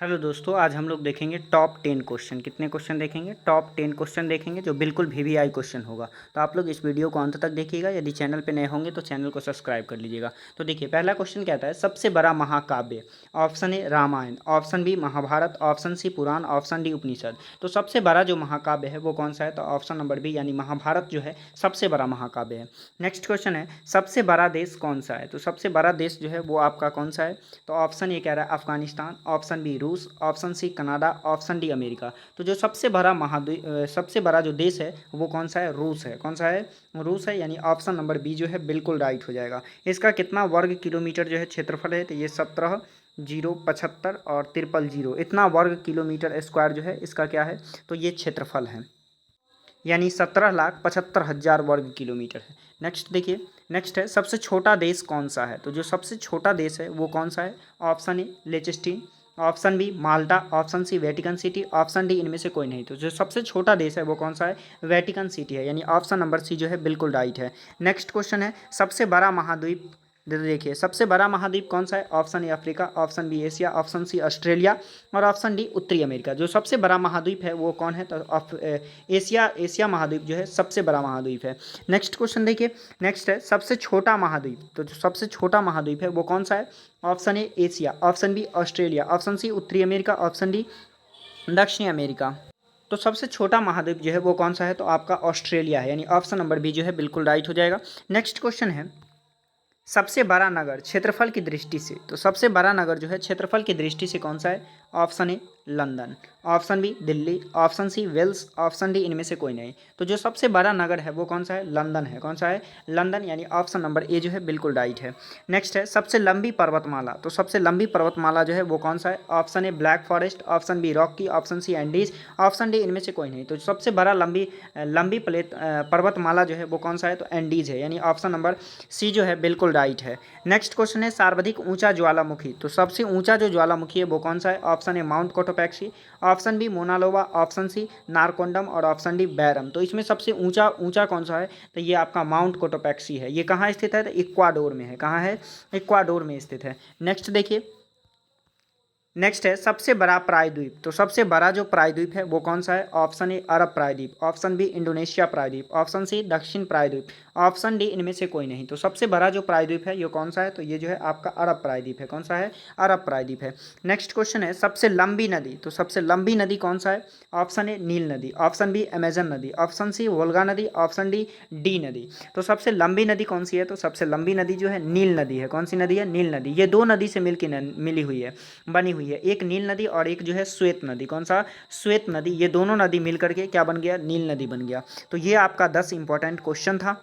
Hello दोस्तों, आज हम लोग देखेंगे टॉप 10 क्वेश्चन। कितने क्वेश्चन देखेंगे? टॉप 10 क्वेश्चन देखेंगे जो बिल्कुल वीवीआई क्वेश्चन होगा। तो आप लोग इस वीडियो को अंत तक देखिएगा। यदि चैनल पे नए होंगे तो चैनल को सब्सक्राइब कर लीजिएगा। तो देखिए, पहला क्वेश्चन कहता है सबसे बड़ा महाकाव्य। Option A Ramayana, option B Mahabharata, option C Purana, option D Upanishad. तो सबसे बड़ा जो महाकाव्य है वो कौन सा है? तो ऑप्शन नंबर बी यानी महाभारत जो है सबसे बड़ा महाकाव्य है। नेक्स्ट क्वेश्चन है सबसे बड़ा देश कौन सा है? तो सबसे बड़ा देश जो है वो आपका कौन सा है? तो ऑप्शन ए कह रहा है अफगानिस्तान, ऑप्शन बी रूस, option C Canada, option D America. तो जो सबसे बड़ा सबसे बड़ा जो देश है वो कौन सा है? रूस है। कौन सा है? रूस है, यानी ऑप्शन नंबर बी जो है बिल्कुल राइट हो जाएगा। इसका कितना वर्ग किलोमीटर जो है क्षेत्रफल है? तो ये 17,075 और 000 इतना वर्ग किलोमीटर स्क्वायर जो है इसका क्या है? तो ये क्षेत्रफल है, यानी 17,75,000 वर्ग किलोमीटर है। नेक्स्ट देखिए, नेक्स्ट है सबसे छोटा देश कौन सा है? तो जो सबसे छोटा देश है वो कौन सा है? Option A Liechtenstein, option B Malta, option C Vatican City, option D इनमें से कोई नहीं। तो जो सबसे छोटा देश है वो कौन सा है? वेटिकन सिटी है, यानी ऑप्शन नंबर सी जो है बिल्कुल राइट है। नेक्स्ट क्वेश्चन है सबसे बड़ा महाद्वीप। देखिए, सबसे बड़ा महाद्वीप कौन सा है? Option A Africa, option B Asia, option C Australia और ऑप्शन डी उत्तरी अमेरिका। जो सबसे बड़ा महाद्वीप है वो कौन है? तो एशिया महाद्वीप जो है सबसे बड़ा महाद्वीप है। नेक्स्ट क्वेश्चन देखिए, नेक्स्ट है सबसे छोटा महाद्वीप। तो जो सबसे छोटा महाद्वीप है वो कौन सा है? Option A Asia, option B Australia, option C उत्तरी अमेरिका, ऑप्शन डी दक्षिणी अमेरिका। तो सबसे छोटा महाद्वीप जो है वो कौन सा है? तो आपका ऑस्ट्रेलिया है, यानी ऑप्शन नंबर बी जो है बिल्कुल राइट हो जाएगा। नेक्स्ट क्वेश्चन है सबसे बड़ा नगर क्षेत्रफल की दृष्टि से। तो सबसे बड़ा नगर जो है क्षेत्रफल की दृष्टि से कौन सा है? Option A London, option B Delhi, option C Wales, option D इनमें से कोई नहीं। तो जो सबसे बड़ा नगर है वो कौन सा है? लंदन है। कौन सा है? लंदन, यानी ऑप्शन नंबर ए जो है बिल्कुल राइट है। नेक्स्ट है सबसे लंबी पर्वतमाला। तो सबसे लंबी पर्वतमाला जो है वो कौन सा है? Option A Black Forest, option B Rocky, option C Andes, option D इनमें से कोई नहीं। तो सबसे बड़ा लंबी लंबी पर्वतमाला जो है वो कौन सा है? तो एंडीज है, यानी ऑप्शन नंबर सी जो है बिल्कुल राइट है। नेक्स्ट क्वेश्चन है सर्वाधिक ऊंचा ज्वालामुखी। तो सबसे ऊंचा जो ज्वालामुखी है वो कौन सा है? Option A Mount Cotopaxi, option B Mauna Loa, option C Narcondam और ऑप्शन डी बैरम। तो इसमें सबसे ऊंचा ऊंचा कौन सा है? तो ये आपका माउंट कोटोपैक्सी है। ये कहाँ स्थित है? तो इक्वाडोर में है। कहाँ है? इक्वाडोर में स्थित है। नेक्स्ट देखिए, नेक्स्ट है सबसे बड़ा प्रायद्वीप। तो सबसे बड़ा जो प्रायद्वीप है वो कौन सा है? ऑप्शन ए अरब प्रायद्वीप, ऑप्शन बी इंडोनेशिया प्रायद्वीप, ऑप्शन सी दक्षिण प्रायद्वीप, ऑप्शन डी इनमें से कोई नहीं। तो सबसे बड़ा जो प्रायद्वीप है ये कौन सा है? तो ये जो है आपका अरब प्रायद्वीप है। कौन सा है? अरब प्रायद्वीप है। नेक्स्ट क्वेश्चन है सबसे लंबी नदी। तो सबसे लंबी नदी कौन सा है? ऑप्शन ए नील नदी, ऑप्शन बी अमेजन नदी, ऑप्शन सी वोल्गा नदी, ऑप्शन डी नदी। तो सबसे लंबी नदी कौन सी है? तो सबसे लंबी नदी जो है नील नदी है। कौन सी नदी है? नील नदी। ये दो नदी से मिली हुई है, बनी हुई है। एक नील नदी और एक जो है श्वेत नदी। कौन सा? श्वेत नदी। ये दोनों नदी मिल करके क्या बन गया? नील नदी बन गया। तो ये आपका 10 इंपॉर्टेंट क्वेश्चन था।